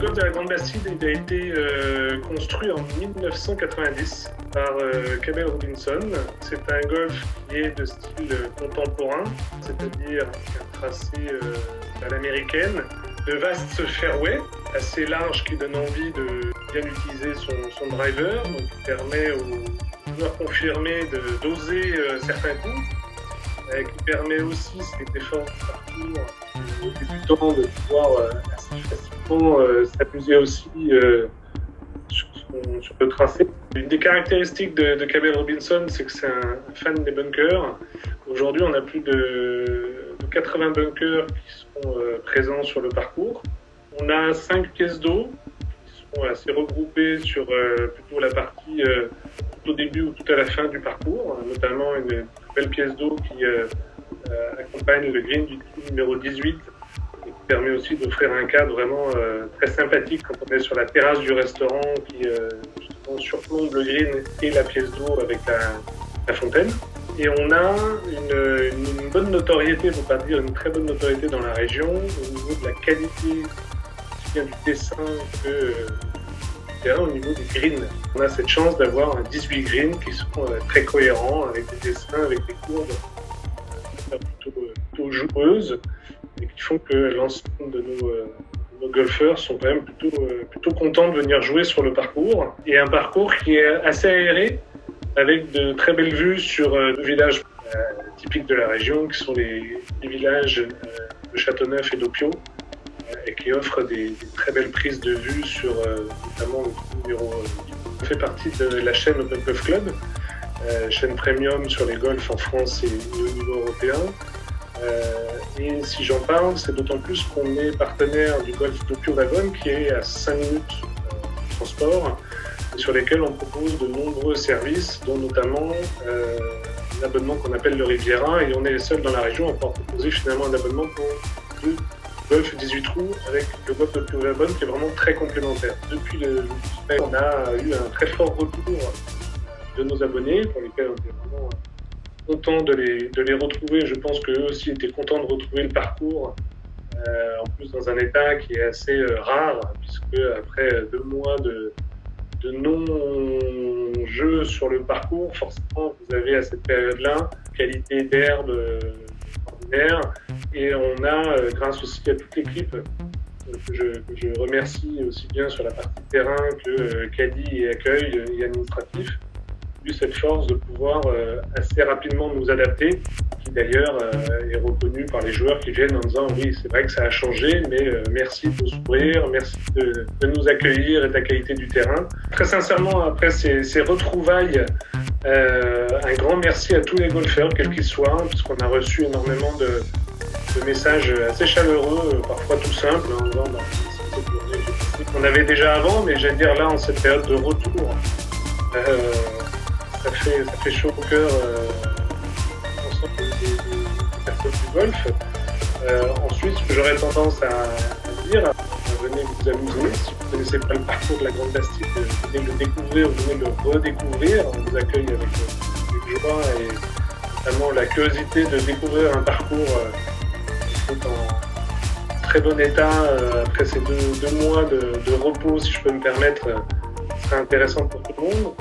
golf de la Grande Bastide il a été construit en 1990 par Cabell Robinson. C'est un golf qui est de style contemporain, c'est-à-dire un tracé à l'américaine, de vastes fairways assez larges qui donnent envie de bien utiliser son driver, donc qui permet aux joueurs confirmés d'oser certains coups, qui permet aussi, cet effort de parcours aux débutants de pouvoir assez facilement s'amuser aussi sur le tracé. Une des caractéristiques de Cabell Robinson, c'est que c'est un fan des bunkers. Aujourd'hui, on a plus de 80 bunkers qui sont présents sur le parcours. On a 5 pièces d'eau qui sont assez regroupées sur plutôt la partie tout au début ou tout à la fin du parcours, notamment une belle pièce d'eau qui accompagne le green du numéro 18 et qui permet aussi d'offrir un cadre vraiment très sympathique quand on est sur la terrasse du restaurant qui justement surplombe le green et la pièce d'eau avec la fontaine. Et on a une bonne notoriété, pour pas dire une très bonne notoriété dans la région au niveau de la qualité aussi bien du dessin que du terrain, au niveau des greens. On a cette chance d'avoir 18 greens qui sont très cohérents avec des dessins, avec des courbes plutôt joueuses et qui font que l'ensemble de nos golfeurs sont quand même plutôt contents de venir jouer sur le parcours. Et un parcours qui est assez aéré avec de très belles vues sur deux villages typiques de la région qui sont les villages de Châteauneuf et d'Opio et qui offrent des très belles prises de vue sur notamment le numéro. On fait partie de la chaîne Open Golf Club, chaîne premium sur les golfs en France et au niveau européen. Et si j'en parle, c'est d'autant plus qu'on est partenaire du golf d'Opio Wagon qui est à 5 minutes de transport et sur lesquels on propose de nombreux services, dont notamment un abonnement qu'on appelle le Riviera, et on est les seuls dans la région à pouvoir proposer finalement un abonnement pour deux golf 18 trous avec le golf d'Opio Wagon qui est vraiment très complémentaire. Depuis le on a eu un très fort retour de nos abonnés, pour lesquels on était vraiment contents de les retrouver. Je pense qu'eux aussi étaient contents de retrouver le parcours, en plus dans un état qui est assez rare, puisque après 2 mois de non-jeu sur le parcours, forcément vous avez à cette période-là qualité d'herbe extraordinaire, et on a, grâce aussi à toute l'équipe, que je remercie aussi bien sur la partie terrain que caddie et accueil et administratif, eu cette force de pouvoir assez rapidement nous adapter, qui d'ailleurs est reconnu par les joueurs qui viennent en disant oui, c'est vrai que ça a changé, mais merci de nous ouvrir, merci de nous accueillir et de la qualité du terrain. Très sincèrement, après ces retrouvailles, un grand merci à tous les golfeurs, quels qu'ils soient, puisqu'on a reçu énormément de messages assez chaleureux, parfois tout simples, en disant on avait déjà avant, mais j'allais dire là, en cette période de retour, ça fait chaud au cœur l'ensemble des personnes du golf. Ensuite, ce que j'aurais tendance à dire, venez vous amuser. Si vous ne connaissez pas le parcours de la Grande Bastide, venez le découvrir, venez le redécouvrir. On vous accueille avec joie et notamment la curiosité de découvrir un parcours qui est en très bon état après ces deux mois de repos, si je peux me permettre. Ce serait intéressant pour tout le monde.